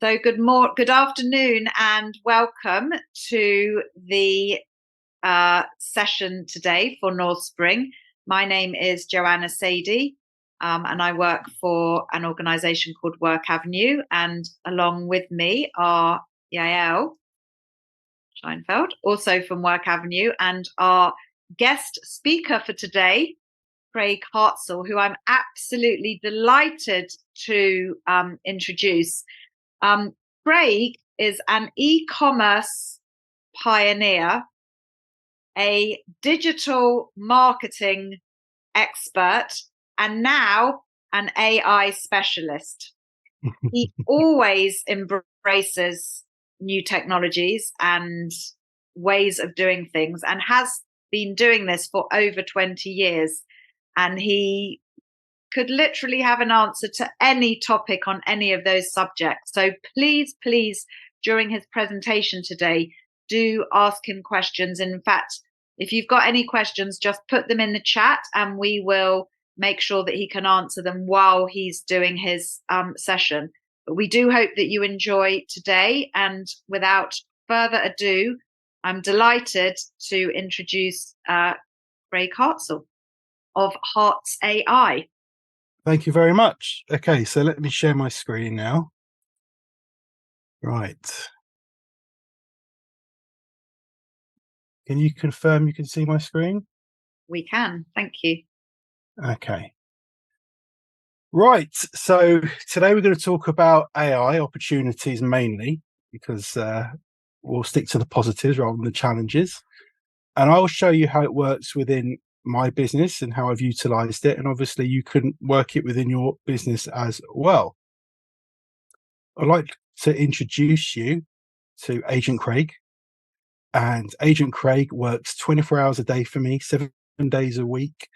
So good afternoon, and welcome to the session today for North Spring. My name is Joanna Sadie, and I work for an organisation called Work Avenue. And along with me are Yael Scheinfeld, also from Work Avenue, and our guest speaker for today, Craig Hartzel, who I'm absolutely delighted to introduce. Craig is an e-commerce pioneer, a digital marketing expert, and now an AI specialist. He always embraces new technologies and ways of doing things, and has been doing this for over 20 years. And he could literally have an answer to any topic on any of those subjects. So please, during his presentation today, do ask him questions. In fact, if you've got any questions, just put them in the chat and we will make sure that he can answer them while he's doing his session. But we do hope that you enjoy today. And without further ado, I'm delighted to introduce Craig Hartzel of Hearts AI. Thank you very much. Okay, so let me share my screen now. Right. Can you confirm you can see my screen? We can, thank you. Okay. Right, so today we're going to talk about AI opportunities mainly, because we'll stick to the positives rather than the challenges. And I'll show you how it works within my business and how I've utilized it. And obviously you can work it within your business as well. I'd like to introduce you to Agent Craig. And Agent Craig works 24 hours a day for me, 7 days a week,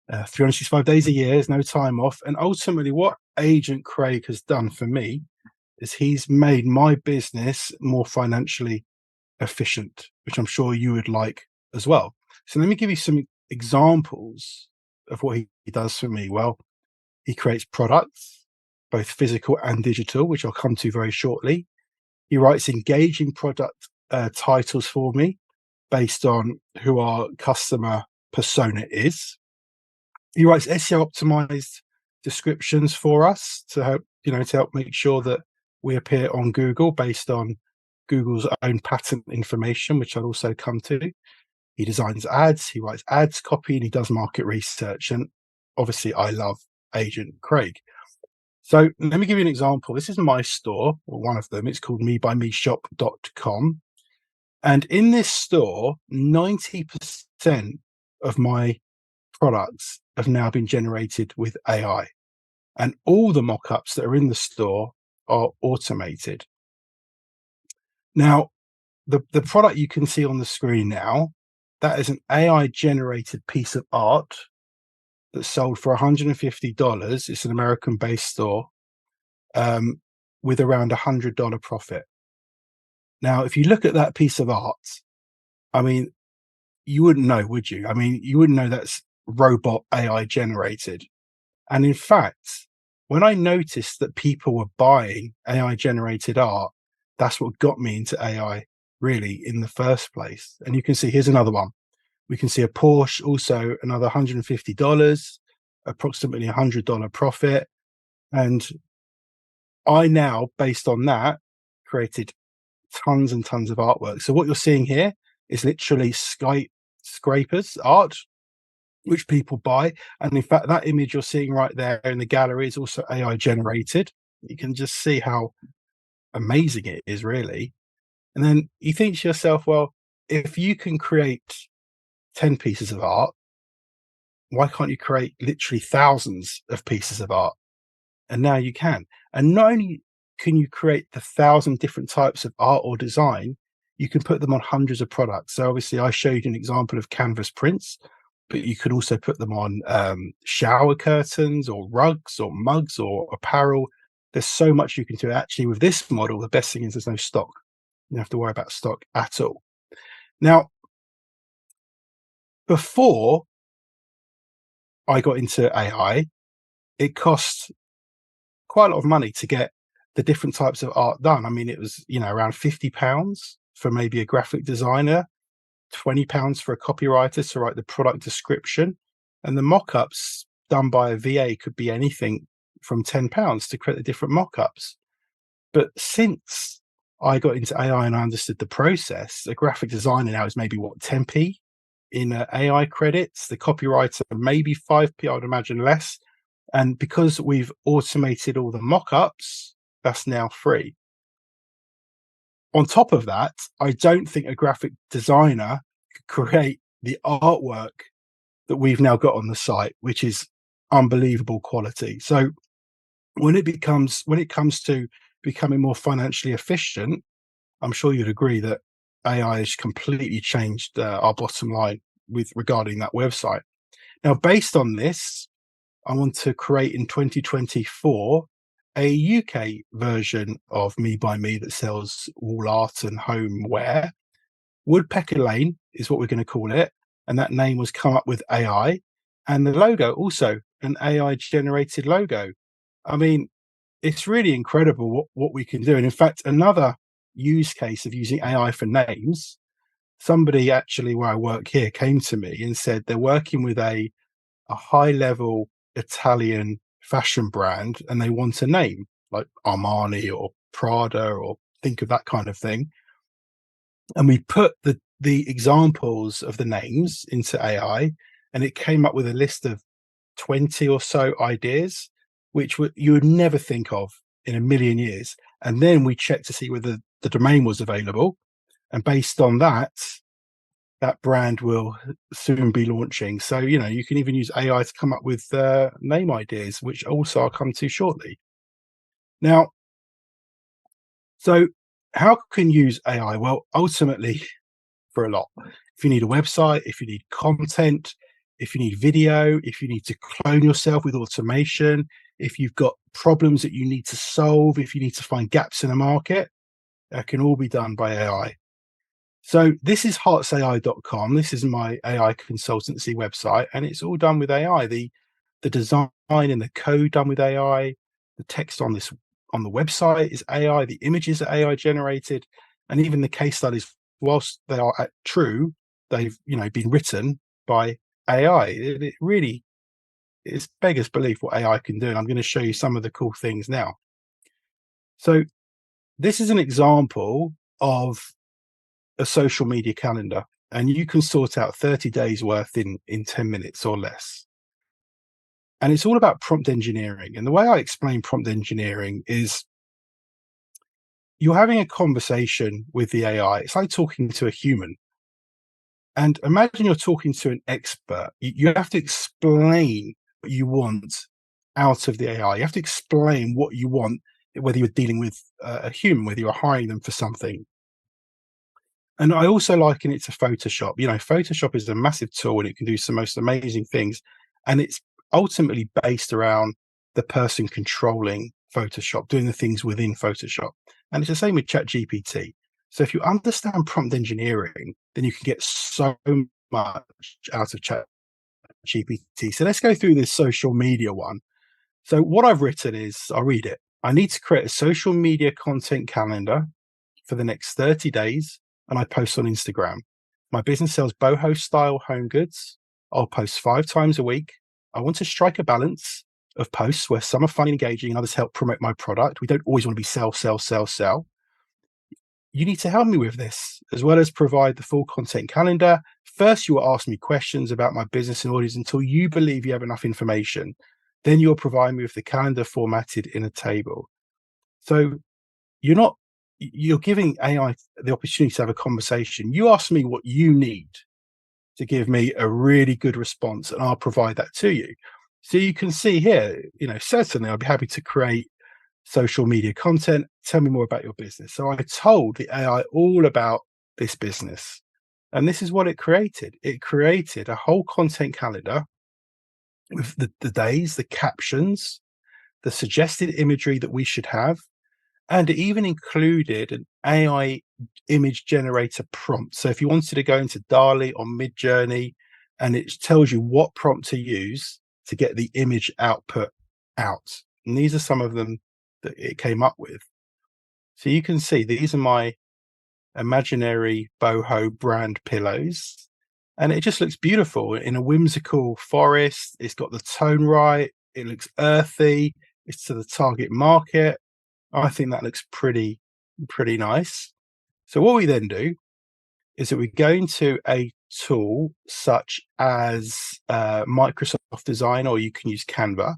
365 days a year, there's no time off. And ultimately what Agent Craig has done for me is he's made my business more financially efficient, which I'm sure you would like as well. So let me give you some examples of what he does for me. Well, he creates products, both physical and digital, which I'll come to very shortly. He writes engaging product titles for me based on who our customer persona is. He writes SEO-optimized descriptions for us to help, to help make sure that we appear on Google based on Google's own patent information, which I'll also come to. He designs ads, he writes ads copy, and he does market research. And obviously I love Agent Craig. So let me give you an example. This is my store, or one of them. It's called mebymeshop.com. And in this store, 90% of my products have now been generated with AI. And all the mockups that are in the store are automated. Now, the product you can see on the screen now, that is an AI generated piece of art that's sold for $150. It's an American based store with around $100 profit. Now, if you look at that piece of art, I mean, you wouldn't know, would you? I mean, you wouldn't know that's robot AI generated. And in fact, when I noticed that people were buying AI generated art, that's what got me into AI really in the first place. And you can see, here's another one. We can see a Porsche, also another $150, approximately $100 profit. And I now, based on that, created tons and tons of artwork. So what you're seeing here is literally skyscrapers art, which people buy. And in fact, that image you're seeing right there in the gallery is also AI generated. You can just see how amazing it is, really. And then you think to yourself, well, if you can create 10 pieces of art, why can't you create literally thousands of pieces of art? And now you can. And not only can you create the 1,000 different types of art or design, you can put them on hundreds of products. So obviously I showed you an example of canvas prints, but you could also put them on shower curtains or rugs or mugs or apparel. There's so much you can do. Actually, with this model, the best thing is there's no stock. You don't have to worry about stock at all. Now, before I got into AI, it cost quite a lot of money to get the different types of art done. I mean, it was, around £50 for maybe a graphic designer, £20 for a copywriter to write the product description. And the mock-ups done by a VA could be anything from £10 to create the different mock-ups. But since I got into AI and I understood the process, a graphic designer now is maybe 10p in AI credits, the copywriter maybe 5p, I would imagine less. And because we've automated all the mock-ups, that's now free. On top of that, I don't think a graphic designer could create the artwork that we've now got on the site, which is unbelievable quality. So when it comes to becoming more financially efficient, I'm sure you'd agree that AI has completely changed our bottom line regarding that website. Now, based on this, I want to create in 2024 a UK version of Me by Me that sells wall art and homeware. Woodpecker Lane is what we're going to call it, and that name was come up with AI, and the logo also an AI generated logo. I mean, it's really incredible what we can do. And in fact, another use case of using AI for names, somebody actually where I work here came to me and said they're working with a high level Italian fashion brand and they want a name like Armani or Prada, or think of that kind of thing. And we put the examples of the names into AI, and it came up with a list of 20 or so ideas, which you would never think of in a million years. And then we checked to see whether the domain was available. And based on that, that brand will soon be launching. So, you can even use AI to come up with name ideas, which also I'll come to shortly. Now, so how can you use AI? Well, ultimately, for a lot. If you need a website, if you need content, if you need video, if you need to clone yourself with automation, if you've got problems that you need to solve, if you need to find gaps in the market, that can all be done by AI. So this is hartzai.com. This is my AI consultancy website, and it's all done with AI. The design and the code done with AI. The text on the website is AI. The images are AI generated, and even the case studies, whilst they are true, they've been written by AI. It really is beggars belief what AI can do, and I'm going to show you some of the cool things now. So this is an example of a social media calendar, and you can sort out 30 days worth in 10 minutes or less. And it's all about prompt engineering. And the way I explain prompt engineering is you're having a conversation with the AI. It's like talking to a human. And imagine you're talking to an expert. You have to explain what you want out of the AI. You have to explain what you want, whether you're dealing with a human, whether you're hiring them for something. And I also liken it to Photoshop. Photoshop is a massive tool and it can do some most amazing things. And it's ultimately based around the person controlling Photoshop, doing the things within Photoshop. And it's the same with ChatGPT. So if you understand prompt engineering, then you can get so much out of ChatGPT. So let's go through this social media one. So what I've written is, I'll read it. I need to create a social media content calendar for the next 30 days, and I post on Instagram. My business sells boho style home goods. I'll post 5 times a week. I want to strike a balance of posts where some are fun and engaging and others help promote my product. We don't always want to be sell, sell, sell, sell. You need to help me with this, as well as provide the full content calendar. First, you will ask me questions about my business and audience until you believe you have enough information. Then you'll provide me with the calendar formatted in a table. So you're giving AI the opportunity to have a conversation. You ask me what you need to give me a really good response, and I'll provide that to you. So you can see here, certainly I'd be happy to create social media content. Tell me more about your business. So I told the AI all about this business, and this is what it created. It created a whole content calendar with the days, the captions, the suggested imagery that we should have, and it even included an AI image generator prompt. So if you wanted to go into DALL-E or Midjourney, and it tells you what prompt to use to get the image output out. And these are some of them that it came up with. So you can see these are my imaginary boho brand pillows, and it just looks beautiful in a whimsical forest. It's got the tone right, it looks earthy, it's to the target market. I think that looks pretty nice. So what we then do is that we go into a tool such as Microsoft Design, or you can use Canva,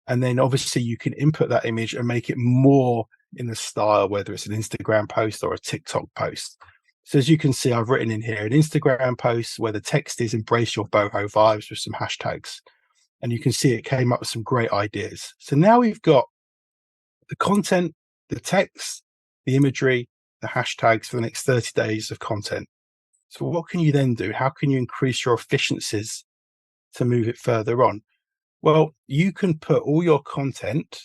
and then obviously you can input that image and make it more in the style, whether it's an Instagram post or a TikTok post. So as you can see, I've written in here an Instagram post where the text is "embrace your boho vibes" with some hashtags, and you can see it came up with some great ideas. So now we've got the content, the text, the imagery, the hashtags for the next 30 days of content. So what can you then do? How can you increase your efficiencies to move it further on? Well, you can put all your content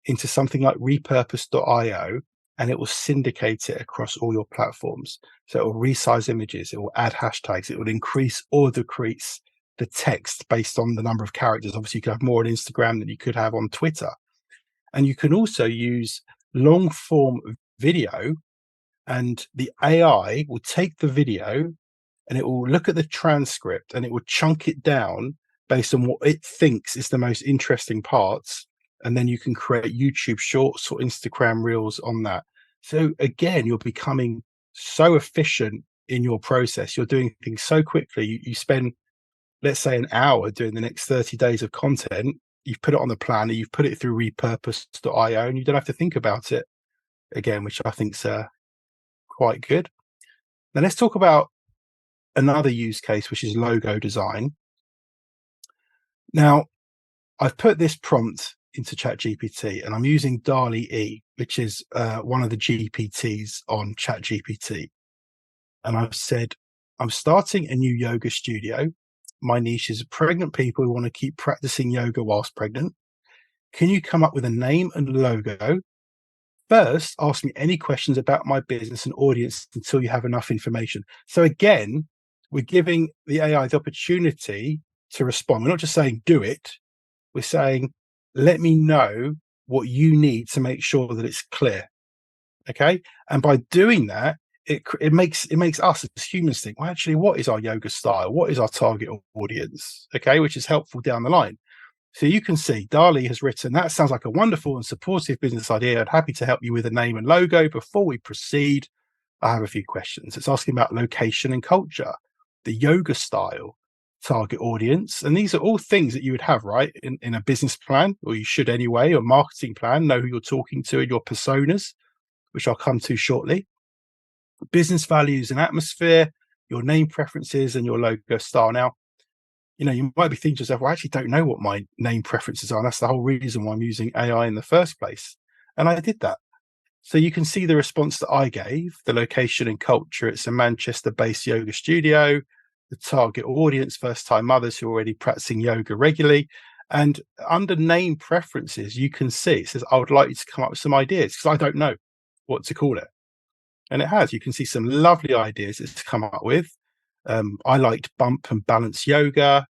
into something like repurpose.io, and it will syndicate it across all your platforms. So it will resize images, it will add hashtags, it will increase or decrease the text based on the number of characters. Obviously, you could have more on Instagram than you could have on Twitter. And you can also use long form video, and the AI will take the video and it will look at the transcript and it will chunk it down based on what it thinks is the most interesting parts. And then you can create YouTube shorts or Instagram reels on that. So again, you're becoming so efficient in your process. You're doing things so quickly. You spend, let's say, an hour doing the next 30 days of content. You've put it on the planner, you've put it through repurpose.io, and you don't have to think about it again, which I think's quite good. Now let's talk about another use case, which is logo design. Now, I've put this prompt into ChatGPT, and I'm using DALL-E, which is one of the GPTs on ChatGPT. And I've said, I'm starting a new yoga studio. My niche is pregnant people who want to keep practicing yoga whilst pregnant. Can you come up with a name and logo? First, ask me any questions about my business and audience until you have enough information. So again, we're giving the AI the opportunity to respond. We're not just saying do it. We're saying, let me know what you need to make sure that it's clear. Okay. And by doing that, it makes us as humans think, well, actually, what is our yoga style? What is our target audience? Okay. Which is helpful down the line. So you can see DALL-E has written, that sounds like a wonderful and supportive business idea. I'm happy to help you with a name and logo. Before we proceed, I have a few questions. It's asking about location and culture, the yoga style, target audience. And these are all things that you would have, right, in a business plan, or you should anyway, or marketing plan, know who you're talking to and your personas, which I'll come to shortly. Business values and atmosphere, your name preferences, and your logo style. Now, you might be thinking to yourself, well, I actually don't know what my name preferences are. And that's the whole reason why I'm using AI in the first place. And I did that. So you can see the response that I gave, the location and culture. It's a Manchester-based yoga studio. The target audience, first-time mothers who are already practicing yoga regularly. And under name preferences, you can see it says, I would like you to come up with some ideas because I don't know what to call it. And it has. You can see some lovely ideas it's come up with. I liked bump and balance yoga,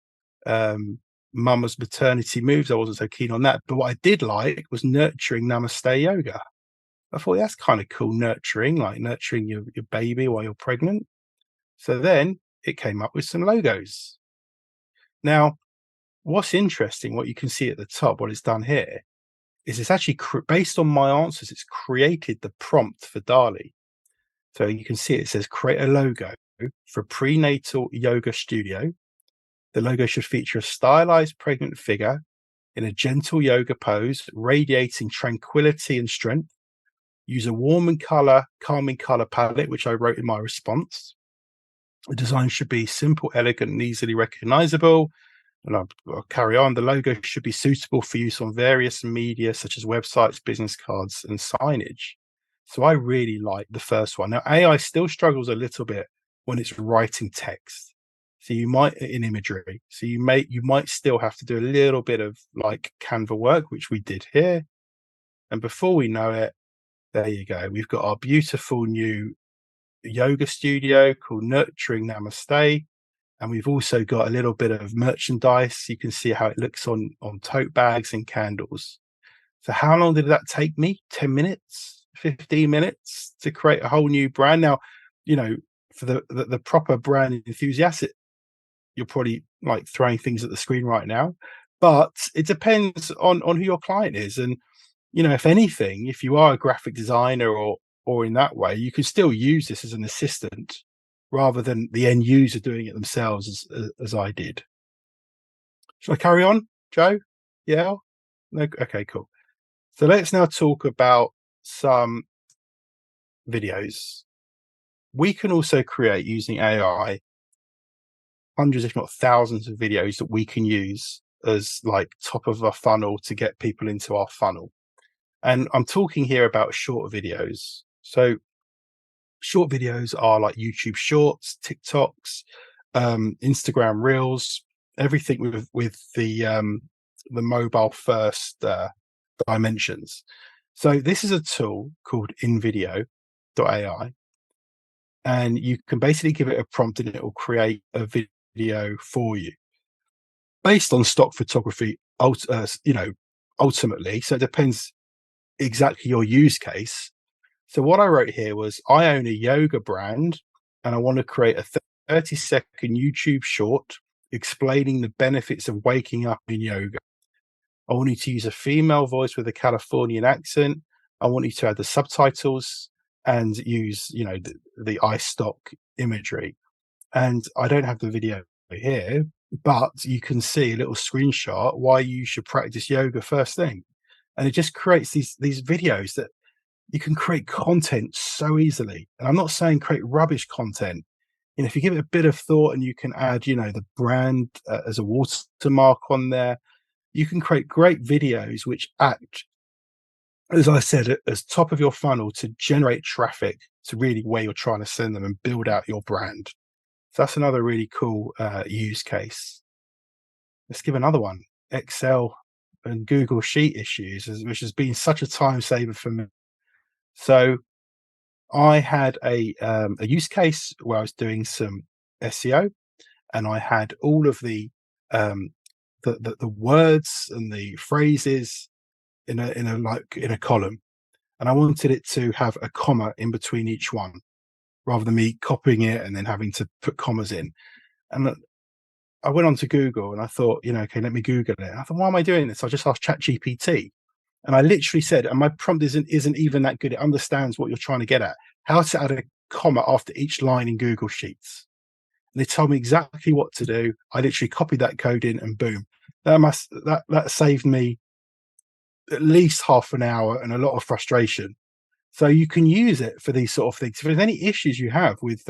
mama's maternity moves. I wasn't so keen on that. But what I did like was nurturing namaste yoga. I thought that's kind of cool, nurturing, like nurturing your baby while you're pregnant. So then it came up with some logos. Now, what's interesting, what you can see at the top, what it's done here, is it's actually based on my answers, it's created the prompt for DALL-E. So you can see it says create a logo for prenatal yoga studio. The logo should feature a stylized pregnant figure in a gentle yoga pose, radiating tranquility and strength. Use a warm and calming color palette, which I wrote in my response. The design should be simple, elegant, and easily recognizable. And I'll carry on. The logo should be suitable for use on various media, such as websites, business cards, and signage. So I really like the first one. Now, AI still struggles a little bit when it's writing text. So you might in imagery. So you might still have to do a little bit of like Canva work, which we did here. And before we know it, there you go. We've got our beautiful new yoga studio called Nurturing Namaste. And we've also got a little bit of merchandise. You can see how it looks on tote bags and candles. So how long did that take me? 10 minutes, 15 minutes to create a whole new brand. Now, for the proper brand enthusiast, you're probably like throwing things at the screen right now, but it depends on who your client is. And, if anything, if you are a graphic designer or in that way, you can still use this as an assistant rather than the end user doing it themselves as I did. Shall I carry on, Joe? Yeah? No? Okay, cool. So let's now talk about some videos. We can also create, using AI, hundreds, if not thousands of videos that we can use as like top of a funnel to get people into our funnel. And I'm talking here about short videos. So short videos are like YouTube Shorts, TikToks, Instagram Reels, everything with the mobile first dimensions. So this is a tool called invideo.ai, and you can basically give it a prompt and it will create a video for you based on stock photography, ultimately. So it depends exactly your use case. So what I wrote here was, I own a yoga brand and I want to create a 30-second YouTube short explaining the benefits of waking up in yoga. I want you to use a female voice with a Californian accent. I want you to add the subtitles and use, the iStock imagery. And I don't have the video here, but you can see a little screenshot why you should practice yoga first thing. And it just creates these videos that you can create content so easily. And I'm not saying create rubbish content. If you give it a bit of thought and you can add, the brand as a watermark on there, you can create great videos which act, as I said, as top of your funnel to generate traffic to really where you're trying to send them and build out your brand. So that's another really cool use case. Let's give another one. Excel and Google Sheet issues, which has been such a time saver for me. So I had a use case where I was doing some SEO, and I had all of the words and the phrases in a column, and I wanted it to have a comma in between each one, rather than me copying it and then having to put commas in. And I went on to Google and I thought, okay, let me Google it. And I thought, why am I doing this? I just asked ChatGPT, and I literally said, and my prompt isn't even that good. It understands what you're trying to get at. How to add a comma after each line in Google Sheets. And they told me exactly what to do. I literally copied that code in, and boom, that saved me at least half an hour and a lot of frustration. So you can use it for these sort of things. If there's any issues you have with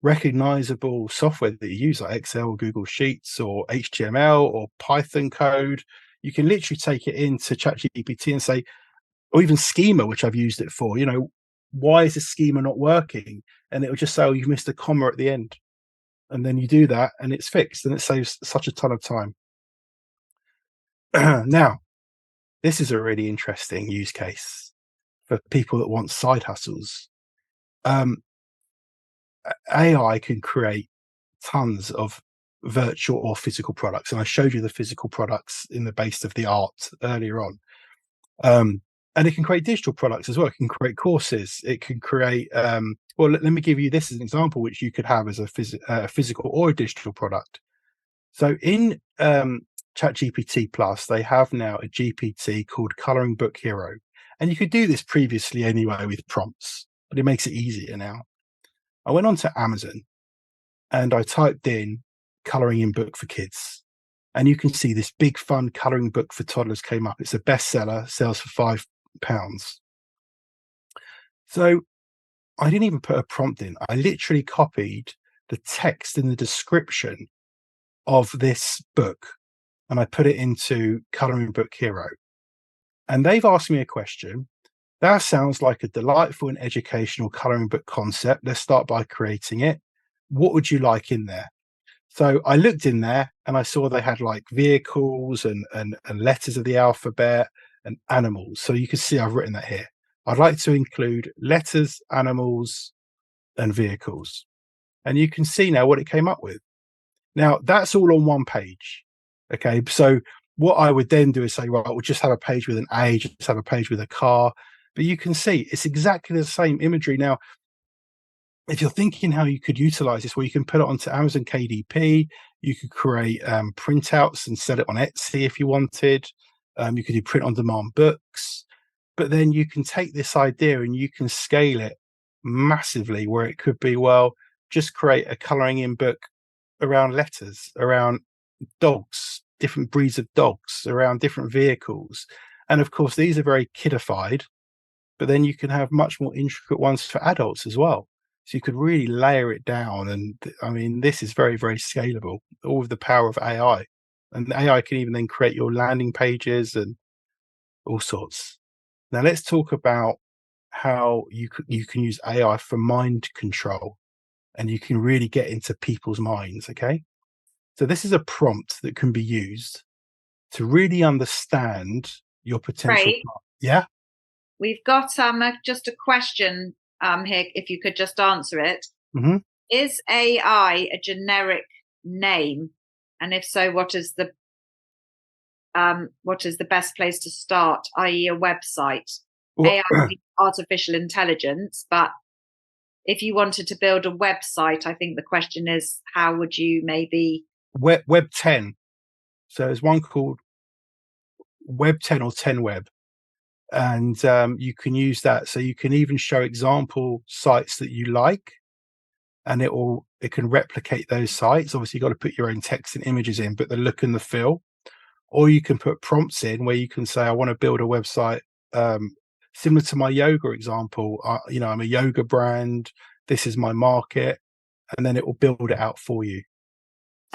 recognizable software that you use, like Excel or Google Sheets or HTML or Python code, you can literally take it into ChatGPT and say, or even schema, which I've used it for, why is this schema not working? And it will just say, oh, you've missed a comma at the end. And then you do that and it's fixed, and it saves such a ton of time. Now, this is a really interesting use case for people that want side hustles. AI can create tons of virtual or physical products, and I showed you the physical products in the base of the art earlier on. And it can create digital products as well. It can create courses. It can create let me give you this as an example, which you could have as a physical or a digital product. So in ChatGPT Plus, they have now a GPT called Coloring Book Hero, and you could do this previously anyway with prompts, but it makes it easier now. I went on to Amazon and I typed in coloring in book for kids, and you can see this big fun coloring book for toddlers came up. It's a bestseller, sells for £5. So I didn't even put a prompt in. I literally copied the text in the description of this book and I put it into Coloring Book Hero. And they've asked me a question. That sounds like a delightful and educational coloring book concept. Let's start by creating it. What would you like in there? So I looked in there and I saw they had like vehicles and letters of the alphabet and animals. So you can see I've written that here. I'd like to include letters, animals, and vehicles. And you can see now what it came up with. Now, that's all on one page. Okay, so what I would then do is say, right, we'll just have a page with an A, just have a page with a car. But you can see it's exactly the same imagery. Now, if you're thinking how you could utilize this, well, you can put it onto Amazon KDP. You could create printouts and sell it on Etsy if you wanted. You could do print on demand books. But then you can take this idea and you can scale it massively, where it could be, well, just create a coloring in book around letters, around dogs, different breeds of dogs, around different vehicles. And of course, these are very kidified, but then you can have much more intricate ones for adults as well. So you could really layer it down. And I mean, this is very, very scalable, all with the power of AI. And AI can even then create your landing pages and all sorts. Now let's talk about how you can use AI for mind control, and you can really get into people's minds. Okay. So this is a prompt that can be used to really understand your potential. Craig, Yeah. we've got just a question here, if you could just answer it. Mm-hmm. Is AI a generic name? And if so, what is the best place to start, i.e. a website? Well, AI is artificial intelligence, but if you wanted to build a website, I think the question is, how would you maybe... Web 10. So there's one called Web 10 or 10 Web. And you can use that. So you can even show example sites that you like, and it can replicate those sites. Obviously, you've got to put your own text and images in, but the look and the feel. Or you can put prompts in where you can say, I want to build a website similar to my yoga example. I'm a yoga brand. This is my market. And then it will build it out for you.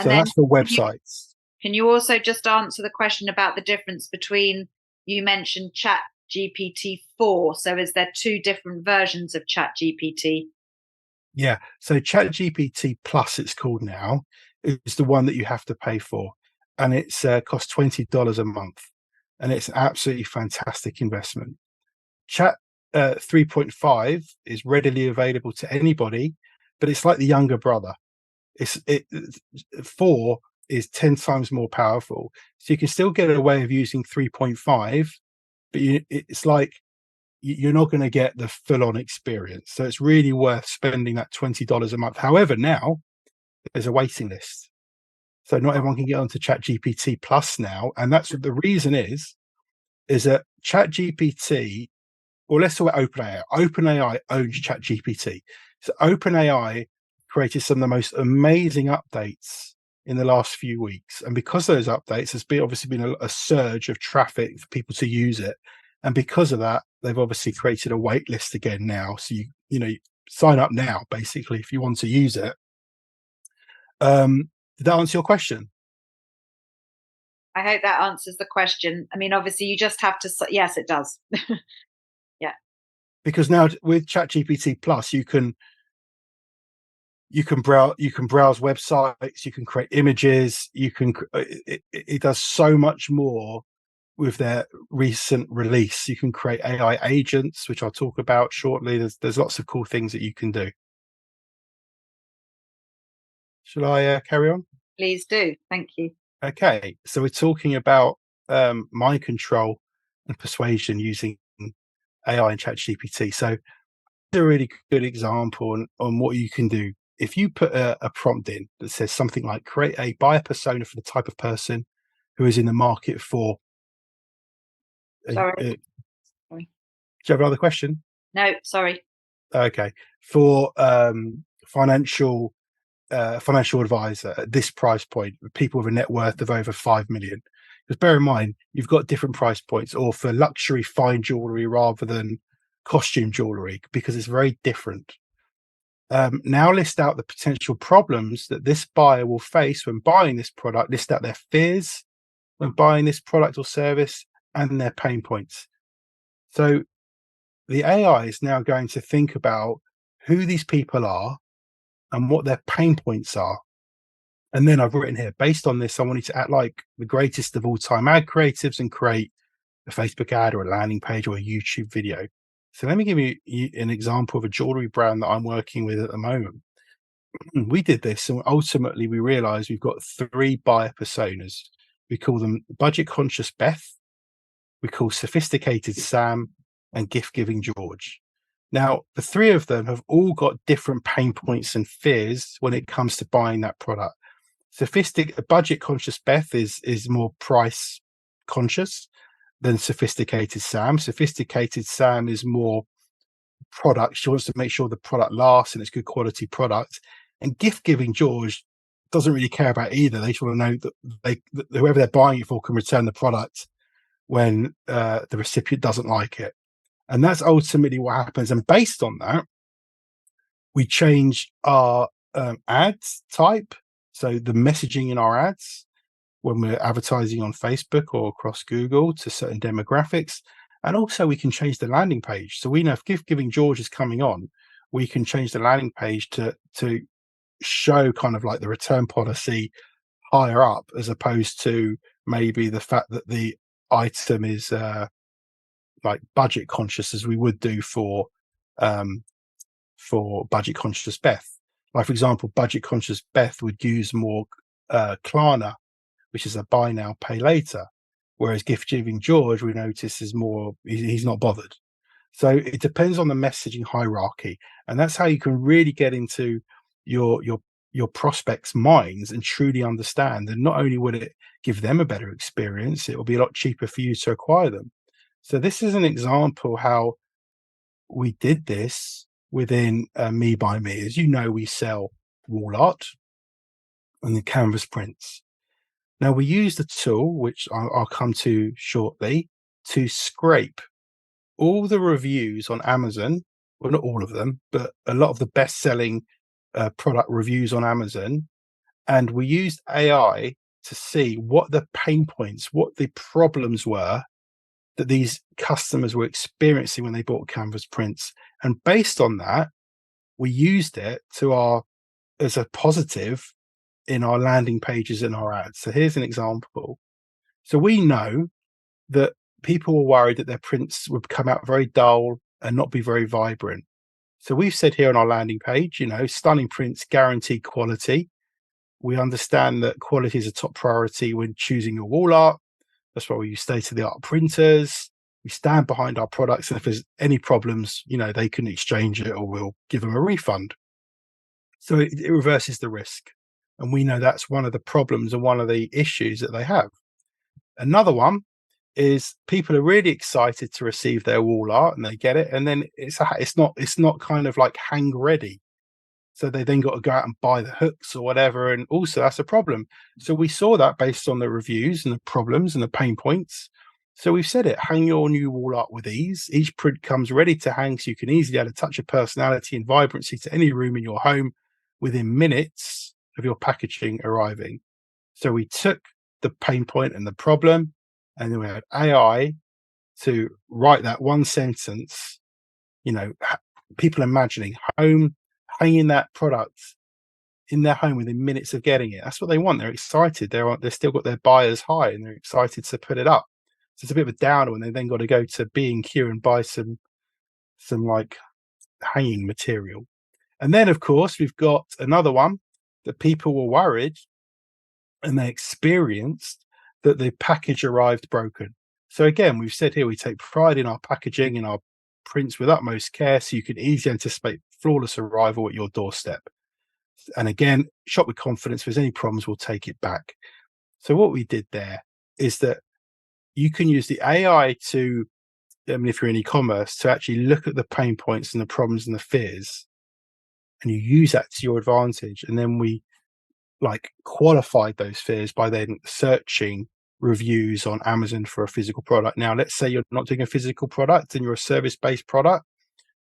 So that's for websites. Can you also just answer the question about the difference between, you mentioned Chat GPT-4. So is there two different versions of Chat GPT? Yeah. So Chat GPT Plus, it's called now, is the one that you have to pay for. And it's costs $20 a month. And it's an absolutely fantastic investment. Chat 3.5 is readily available to anybody, but it's like the younger brother. 4 is 10 times more powerful. So you can still get away of using 3.5, but it's like you're not going to get the full-on experience. So it's really worth spending that $20 a month. However, now there's a waiting list. So not everyone can get onto ChatGPT Plus now. And that's what the reason is that ChatGPT, or let's talk about OpenAI. OpenAI owns ChatGPT. So OpenAI created some of the most amazing updates in the last few weeks. And because of those updates, there's obviously been a surge of traffic for people to use it. And because of that, they've obviously created a wait list again now. So you sign up now, basically, if you want to use it. Did that answer your question? I hope that answers the question. I mean, obviously, you just have to. Yes, it does. Yeah. Because now with ChatGPT Plus, you can browse websites, you can create images, it does so much more with their recent release. You can create AI agents, which I'll talk about shortly. There's lots of cool things that you can do. Should I carry on? Please do. Thank you. Okay, so we're talking about mind control and persuasion using AI and ChatGPT. So a really good example on what you can do. If you put a prompt in that says something like, create a buyer persona for the type of person who is in the market for... Sorry. Do you have another question? No, sorry. Okay. For financial advisor at this price point, people with a net worth of over 5 million. Because bear in mind, you've got different price points, or for luxury fine jewelry rather than costume jewelry, because it's very different. Now list out the potential problems that this buyer will face when buying this product. List out their fears when buying this product or service and their pain points. So the AI is now going to think about who these people are and what their pain points are. And then I've written here, based on this, I want you to act like the greatest of all time ad creatives and create a Facebook ad or a landing page or a YouTube video. So let me give you an example of a jewelry brand that I'm working with at the moment. We did this, and ultimately we realized we've got 3 buyer personas. we call them budget conscious Beth, we call sophisticated Sam, and gift giving George. Now, the three of them have all got different pain points and fears when it comes to buying that product. Budget conscious Beth is more price conscious than sophisticated Sam. Sophisticated Sam is more product. She wants to make sure the product lasts and it's good quality product. And gift giving George doesn't really care about either. They just want to know that whoever they're buying it for can return the product when the recipient doesn't like it. And that's ultimately what happens. And based on that, we change our ads type. So the messaging in our ads, when we're advertising on Facebook or across Google to certain demographics. And also we can change the landing page. So we know if gift giving George is coming on, we can change the landing page to show kind of like the return policy higher up, as opposed to maybe the fact that the item is like budget conscious, as we would do for budget conscious Beth. Like, for example, budget conscious Beth would use more Klarna, which is a buy now, pay later. Whereas gift giving George, we notice, is more, he's not bothered. So it depends on the messaging hierarchy. And that's how you can really get into your prospects' minds and truly understand. And not only will it give them a better experience, it will be a lot cheaper for you to acquire them. So this is an example how we did this within Me by Me. As you know, we sell wall art and the canvas prints. Now, we use the tool, which I'll come to shortly, to scrape all the reviews on Amazon. Well, not all of them, but a lot of the best-selling product reviews on Amazon. And we used AI to see what the pain points, what the problems were that these customers were experiencing when they bought canvas prints. And based on that, we used it as a positive in our landing pages and our ads. So here's an example. So we know that people were worried that their prints would come out very dull and not be very vibrant. So we've said here on our landing page, stunning prints, guaranteed quality. We understand that quality is a top priority when choosing your wall art. That's why we use state-of-the-art printers. We stand behind our products, and if there's any problems, they can exchange it or we'll give them a refund. So it reverses the risk. And we know that's one of the problems and one of the issues that they have. Another one is people are really excited to receive their wall art and they get it, and then it's not kind of like hang ready. So they then got to go out and buy the hooks or whatever, and also that's a problem. So we saw that based on the reviews and the problems and the pain points. So we've said it: hang your new wall art with ease. Each print comes ready to hang, so you can easily add a touch of personality and vibrancy to any room in your home within minutes of your packaging arriving. So we took the pain point and the problem, and then we had AI to write that one sentence, people imagining hanging that product in their home within minutes of getting it. That's what they want. They're excited. They're still got their buyers high and they're excited to put it up. So it's a bit of a downer when they then got to go to B&Q and buy some like hanging material. And then, of course, we've got another one that people were worried and they experienced that the package arrived broken. So again, we've said here we take pride in our packaging and our prints with utmost care, so you can easily anticipate flawless arrival at your doorstep. And again, shop with confidence. If there's any problems, we'll take it back. So what we did there is that you can use the AI to, if you're in e-commerce, to actually look at the pain points and the problems and the fears, and you use that to your advantage. And then we qualified those fears by then searching reviews on Amazon for a physical product. Now, let's say you're not doing a physical product and you're a service-based product,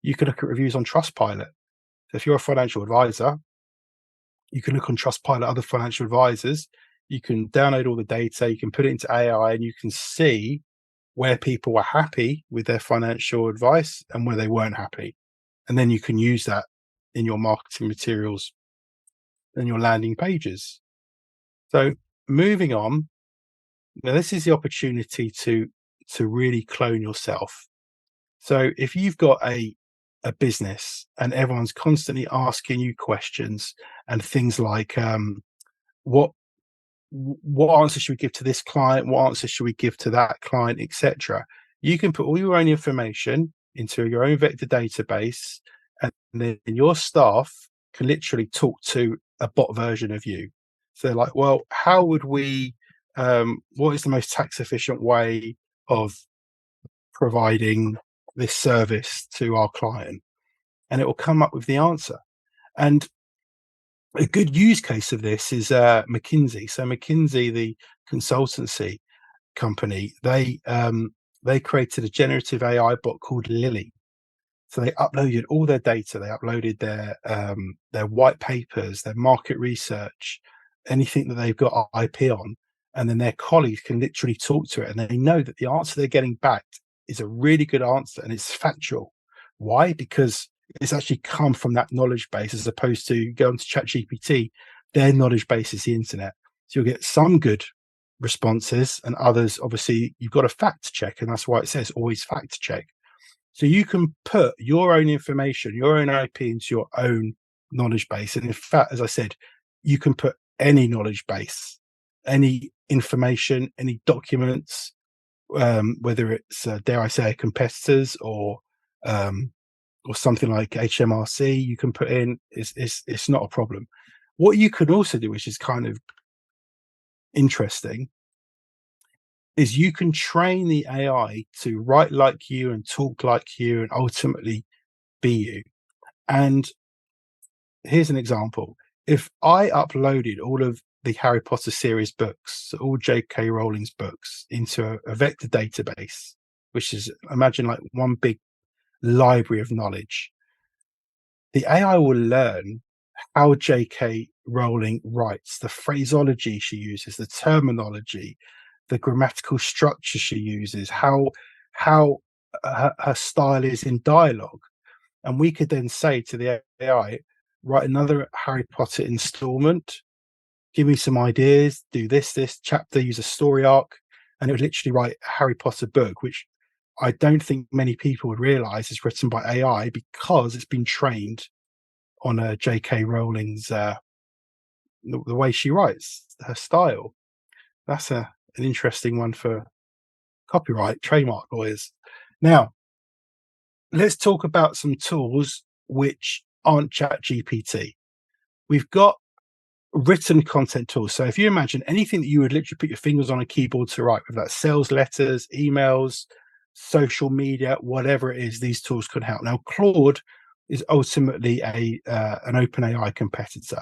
you can look at reviews on Trustpilot. So if you're a financial advisor, you can look on Trustpilot, other financial advisors, you can download all the data, you can put it into AI, and you can see where people were happy with their financial advice and where they weren't happy. And then you can use that in your marketing materials and your landing pages. So moving on, now this is the opportunity to really clone yourself. So if you've got a business and everyone's constantly asking you questions and things like what what answer should we give to this client? What answer should we give to that client, etc.? You can put all your own information into your own vector database, and then your staff can literally talk to a bot version of you. So they're like, well, how would we, what is the most tax efficient way of providing this service to our client? And it will come up with the answer. And a good use case of this is McKinsey. So McKinsey, the consultancy company, they created a generative AI bot called Lily. So they uploaded all their data. They uploaded their white papers, their market research, anything that they've got IP on, and then their colleagues can literally talk to it, and they know that the answer they're getting back is a really good answer and it's factual. Why? Because it's actually come from that knowledge base, as opposed to going to ChatGPT. Their knowledge base is the internet. So you'll get some good responses, and others, obviously, you've got to fact check, and that's why it says always fact check. So you can put your own information, your own IP into your own knowledge base. And in fact, as I said, you can put any knowledge base, any information, any documents, whether it's, dare I say, competitors or something like HMRC, you can put in, it's not a problem. What you can also do, which is kind of interesting, is you can train the AI to write like you and talk like you and ultimately be you. And here's an example. If I uploaded all of the Harry Potter series books, all J.K. Rowling's books, into a vector database, which is, imagine like one big library of knowledge, the AI will learn how J.K. Rowling writes, the phraseology she uses, the terminology, the grammatical structure she uses, how her style is in dialogue. And we could then say to the AI, write another Harry Potter installment, give me some ideas, do this chapter, use a story arc, and it would literally write a Harry Potter book, which I don't think many people would realize is written by AI, because it's been trained on J.K. Rowling's the way she writes, her style. That's an interesting one for copyright, trademark lawyers. Now, let's talk about some tools which aren't ChatGPT. We've got written content tools. So if you imagine anything that you would literally put your fingers on a keyboard to write, whether that's sales letters, emails, social media, whatever it is, these tools could help. Now, Claude is ultimately an OpenAI competitor.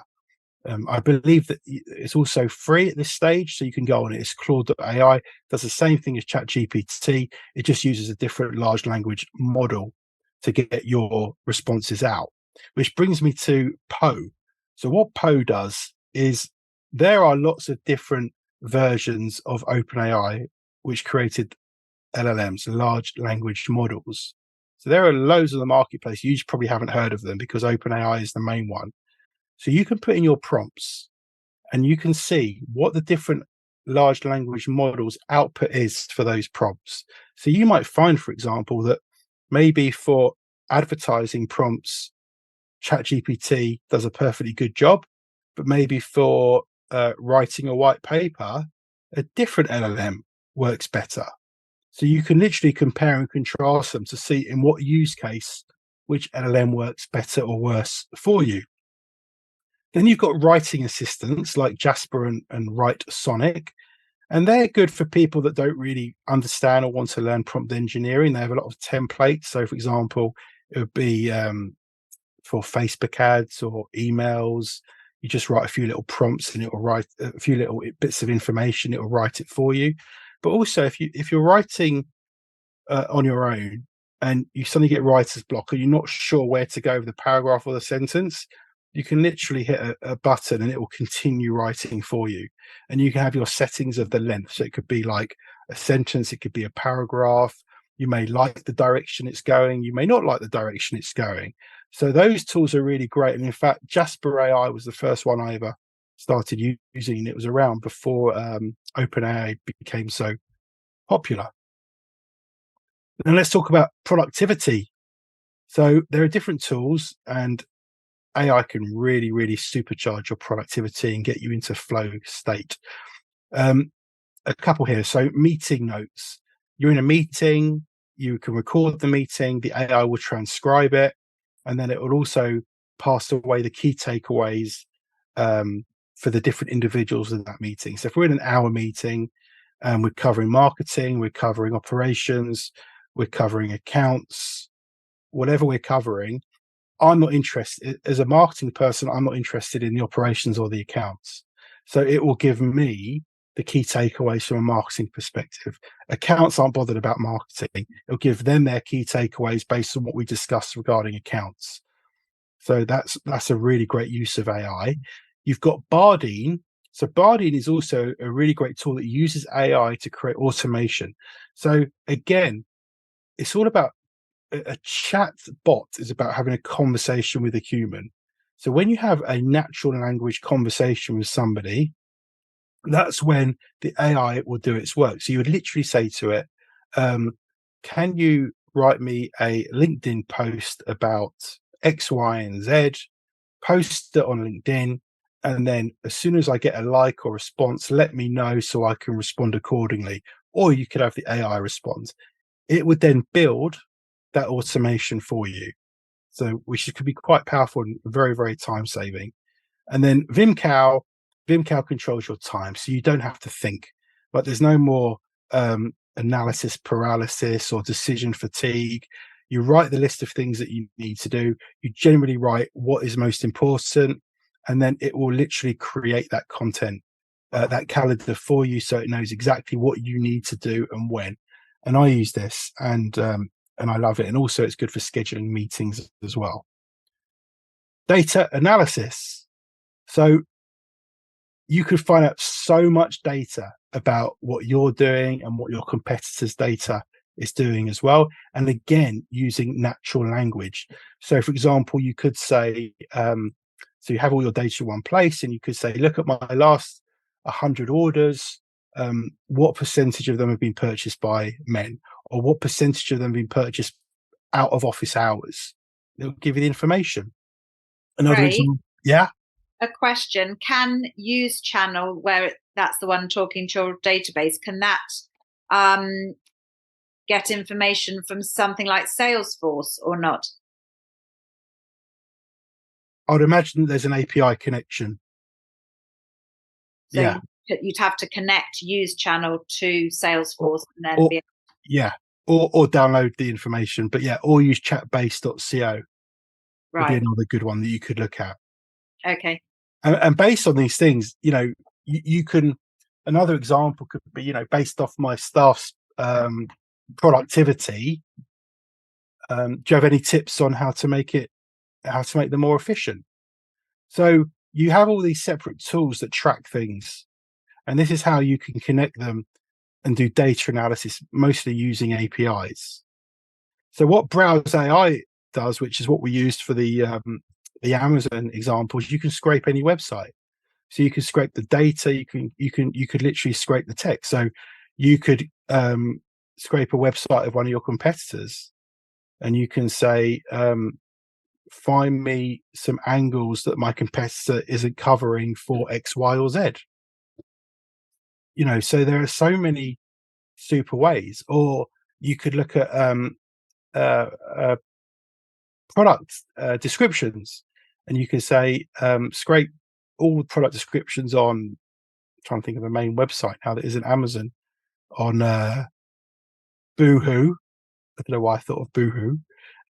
I believe that it's also free at this stage, so you can go on it. It's Claude.ai, does the same thing as ChatGPT. It just uses a different large language model to get your responses out, which brings me to Poe. So what Poe does is, there are lots of different versions of OpenAI which created LLMs, large language models. So there are loads of the marketplace. You probably haven't heard of them because OpenAI is the main one. So you can put in your prompts and you can see what the different large language models output is for those prompts. So you might find, for example, that maybe for advertising prompts, ChatGPT does a perfectly good job, but maybe for writing a white paper, a different LLM works better. So you can literally compare and contrast them to see in what use case which LLM works better or worse for you. Then you've got writing assistants like Jasper and Write Sonic, and they're good for people that don't really understand or want to learn prompt engineering. They have a lot of templates. So, for example, it would be for Facebook ads or emails. You just write a few little prompts and it will write a few little bits of information. It will write it for you. But also, if you're writing on your own and you suddenly get writer's block, or you're not sure where to go with the paragraph or the sentence, you can literally hit a button and it will continue writing for you. And you can have your settings of the length. So it could be like a sentence, it could be a paragraph. You may like the direction it's going, you may not like the direction it's going. So those tools are really great. And in fact, Jasper AI was the first one I ever started using. And it was around before OpenAI became so popular. And let's talk about productivity. So there are different tools, and AI can really, really supercharge your productivity and get you into flow state. A couple here. So meeting notes. You're in a meeting, you can record the meeting, the AI will transcribe it, and then it will also pass away the key takeaways for the different individuals in that meeting. So if we're in an hour meeting and we're covering marketing, we're covering operations, we're covering accounts, whatever we're covering, I'm not interested as a marketing person. I'm not interested in the operations or the accounts. So it will give me the key takeaways from a marketing perspective. Accounts aren't bothered about marketing. It'll give them their key takeaways based on what we discussed regarding accounts. So that's a really great use of AI. You've got Bardeen. So Bardeen is also a really great tool that uses AI to create automation. So again, it's all about a chat bot is about having a conversation with a human. So when you have a natural language conversation with somebody, that's when the AI will do its work. So you would literally say to it, can you write me a LinkedIn post about X, Y, and Z, post it on LinkedIn, and then as soon as I get a like or response, let me know so I can respond accordingly. Or you could have the AI respond. It would then build that automation for you. So which could be quite powerful and very, very time saving. And then Vimcow controls your time. So you don't have to think. Like there's no more analysis paralysis or decision fatigue. You write the list of things that you need to do. You generally write what is most important, and then it will literally create that content, that calendar for you, so it knows exactly what you need to do and when. And I use this, and I love it. And also, it's good for scheduling meetings as well. Data analysis. So you could find out so much data about what you're doing and what your competitors' data is doing as well. And again, using natural language. So, for example, you could say, so you have all your data in one place, and you could say, look at my last 100 orders. What percentage of them have been purchased by men, or what percentage of them have been purchased out of office hours? It'll give you the information. Another Right. example, yeah. A question: can use channel where that's the one talking to your database? Can that get information from something like Salesforce or not? I would imagine there's an API connection. So Yeah. you'd have to connect use channel to Salesforce and then or, be yeah, or download the information. But yeah, or use chatbase.co would be right. another good one that you could look at. Okay. And based on these things, you can. Another example could be, based off my staff's productivity. Do you have any tips on how to make them more efficient? So you have all these separate tools that track things, and this is how you can connect them and do data analysis, mostly using APIs. So what Browse AI does, which is what we used for the Amazon examples, you can scrape any website. So you can scrape the data. You could literally scrape the text. So you could scrape a website of one of your competitors, and you can say, find me some angles that my competitor isn't covering for X, Y, or Z. So there are so many super ways. Or you could look at product descriptions, and you can say, scrape all the product descriptions on, I'm trying to think of a main website now that isn't Amazon, on Boohoo. I don't know why I thought of Boohoo.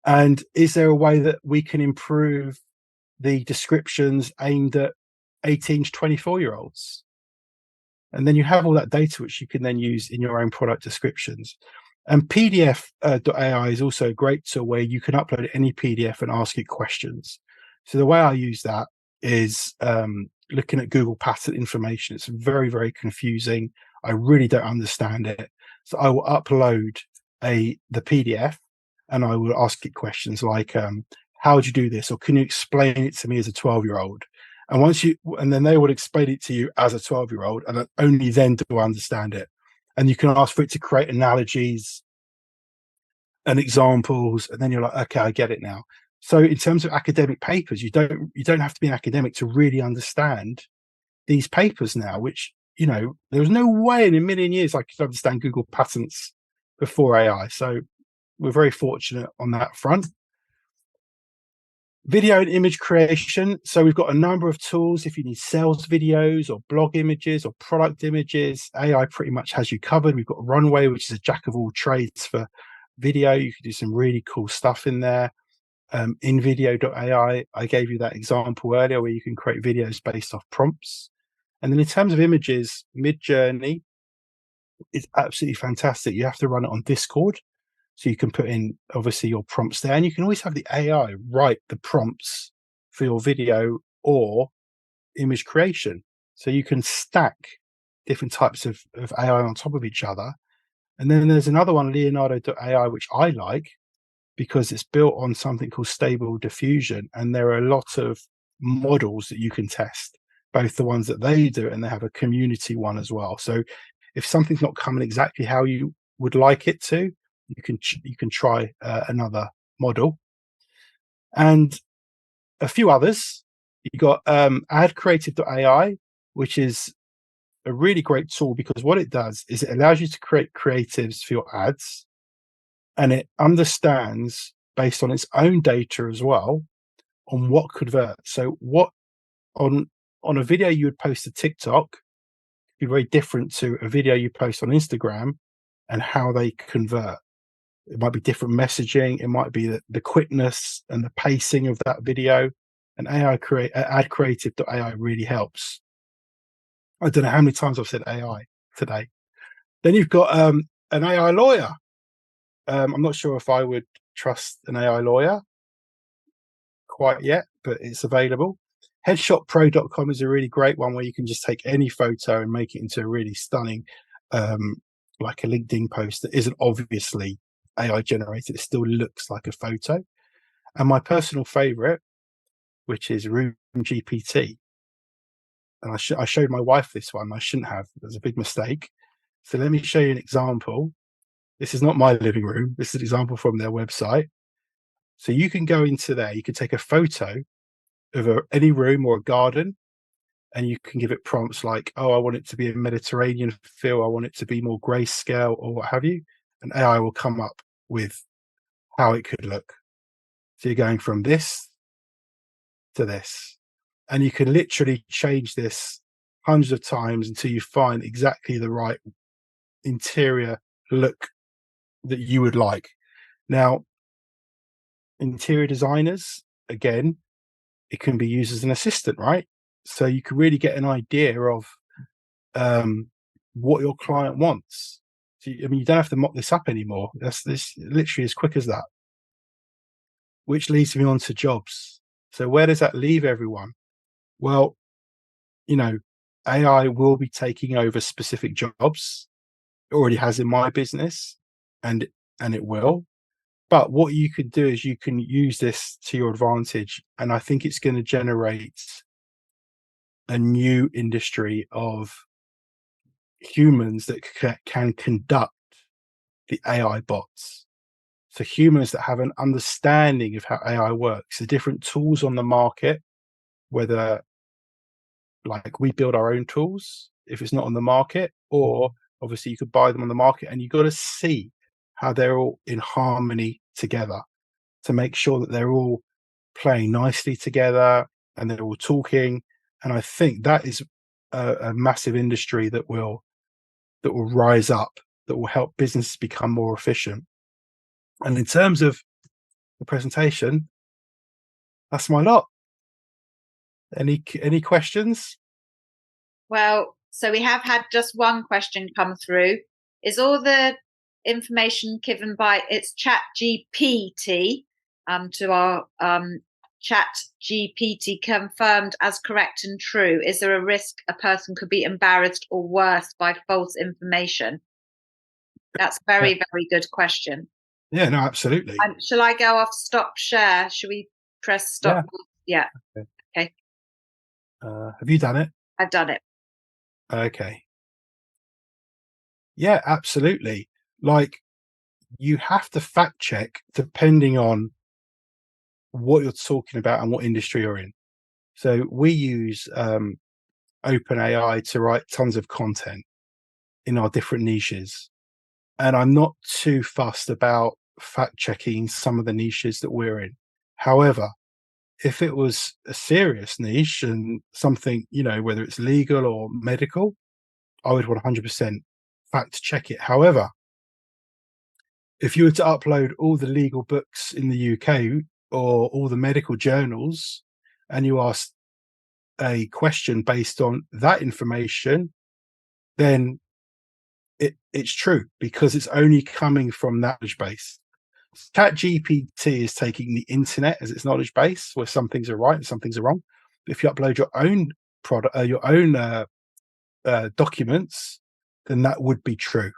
And is there a way that we can improve the descriptions aimed at 18 to 24-year-olds? And then you have all that data, which you can then use in your own product descriptions. And PDF.ai is also a great tool where you can upload any PDF and ask it questions. So the way I use that is looking at Google patent information. It's very, very confusing. I really don't understand it. So I will upload the PDF, and I will ask it questions like, how would you do this? Or can you explain it to me as a 12-year-old? And then they would explain it to you as a 12-year-old, and only then do I understand it. And you can ask for it to create analogies and examples, and then you're like, okay, I get it now. So in terms of academic papers, you don't have to be an academic to really understand these papers now, which there was no way in a million years I could understand Google patterns before AI. So we're very fortunate on that front. Video and image creation. So we've got a number of tools. If you need sales videos or blog images or product images, AI pretty much has you covered. We've got Runway, which is a jack of all trades for video. You can do some really cool stuff in there. Invideo.ai, I gave you that example earlier where you can create videos based off prompts. And then in terms of images, Midjourney is absolutely fantastic. You have to run it on Discord. So you can put in obviously your prompts there, and you can always have the AI write the prompts for your video or image creation. So you can stack different types of AI on top of each other. And then there's another one, Leonardo.ai, which I like because it's built on something called Stable Diffusion. And there are a lot of models that you can test, both the ones that they do, and they have a community one as well. So if something's not coming exactly how you would like it to, you can try another model. And a few others. You got adcreative.ai, which is a really great tool because what it does is it allows you to create creatives for your ads, and it understands based on its own data as well on what converts. So what on a video you would post to TikTok be very different to a video you post on Instagram and how they convert. It might be different messaging. It might be the quickness and the pacing of that video. And adcreative.ai really helps. I don't know how many times I've said AI today. Then you've got an AI lawyer. I'm not sure if I would trust an AI lawyer quite yet, but it's available. Headshotpro.com is a really great one where you can just take any photo and make it into a really stunning, like a LinkedIn post that isn't obviously AI generated. It still looks like a photo. And my personal favorite, which is Room GPT. And I showed my wife this one. I shouldn't have. It was a big mistake. So let me show you an example. This is not my living room. This is an example from their website. So you can go into there. You can take a photo of any room or a garden, and you can give it prompts like, oh, I want it to be a Mediterranean feel. I want it to be more grayscale or what have you. And AI will come up with how it could look. So you're going from this to this, and you can literally change this hundreds of times until you find exactly the right interior look that you would like. Now, interior designers, again, it can be used as an assistant, right? So you can really get an idea of what your client wants. So, I mean, you don't have to mock this up anymore. This literally as quick as that. Which leads me on to jobs. So where does that leave everyone? Well, AI will be taking over specific jobs. It already has in my business, and it will. But what you could do is you can use this to your advantage, and I think it's going to generate a new industry of humans that can conduct the AI bots. So humans that have an understanding of how AI works, the different tools on the market, whether like we build our own tools if it's not on the market, or obviously you could buy them on the market, and you've got to see how they're all in harmony together to make sure that they're all playing nicely together and they're all talking. And I think that is a massive industry that will rise up, that will help businesses become more efficient. And in terms of the presentation, that's my lot. Any questions? Well, so we have had just one question come through. Is all the information given by its chat GPT to our chat GPT confirmed as correct and true? Is there a risk a person could be embarrassed or worse by false information? That's very good question. Yeah, no, absolutely. Shall I go off stop share? Should we press stop? Yeah. Okay. Have you done it? I've done it. Okay. Yeah, absolutely. Like, you have to fact check depending on what you're talking about and what industry you're in. So we use OpenAI to write tons of content in our different niches. And I'm not too fussed about fact checking some of the niches that we're in. However, if it was a serious niche and something, whether it's legal or medical, I would 100% fact check it. However, if you were to upload all the legal books in the UK or all the medical journals and you asked a question based on that information, then it's true, because it's only coming from that knowledge base. ChatGPT is taking the internet as its knowledge base, where some things are right and some things are wrong. But if you upload your own product, your own documents, then that would be true,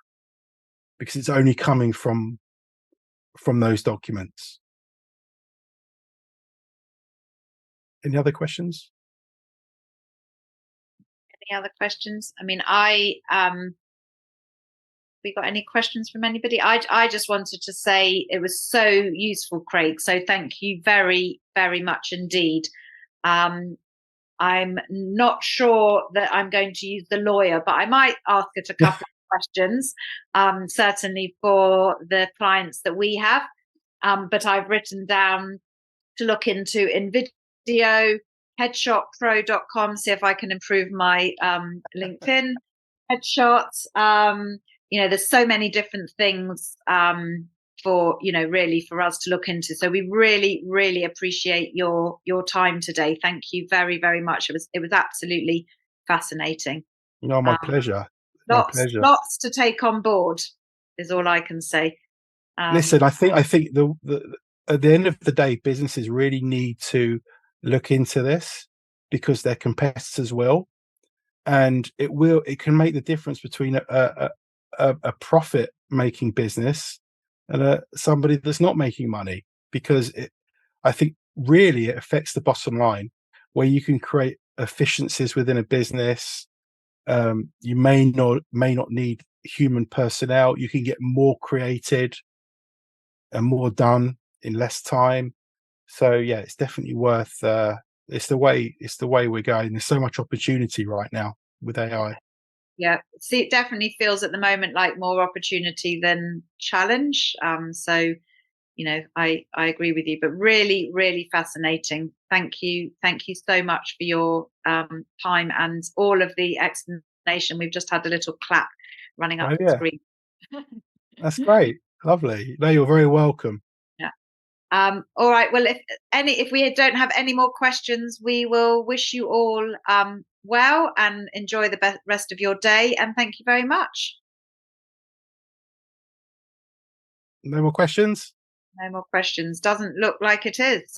because it's only coming from those documents. Any other questions? Any other questions? I mean, we got any questions from anybody? I just wanted to say it was so useful, Craig. So thank you very, very much indeed. I'm not sure that I'm going to use the lawyer, but I might ask it a couple of questions, certainly for the clients that we have. But I've written down to look into InVideo, headshotpro.com, see if I can improve my LinkedIn headshots. There's so many different things for really for us to look into. So we really, really appreciate your time today. Thank you very, very much. It was absolutely fascinating. My pleasure. My pleasure. Lots to take on board is all I can say. Listen, I think the at the end of the day, businesses really need to look into this, because their competitors will, and it can make the difference between a profit making business and somebody that's not making money, because I think really it affects the bottom line, where you can create efficiencies within a business. You may not need human personnel. You can get more created and more done in less time. So yeah, it's definitely worth it's the way we're going. There's so much opportunity right now with AI. Yeah, see, it definitely feels at the moment like more opportunity than challenge. So I agree with you, but really, really fascinating. Thank you so much for your time and all of the explanation. We've just had a little clap running up the screen. That's great. Lovely. No, you're very welcome. Yeah. All right. Well, if we don't have any more questions, we will wish you all well and enjoy the rest of your day. And thank you very much. No more questions? No more questions. Doesn't look like it is.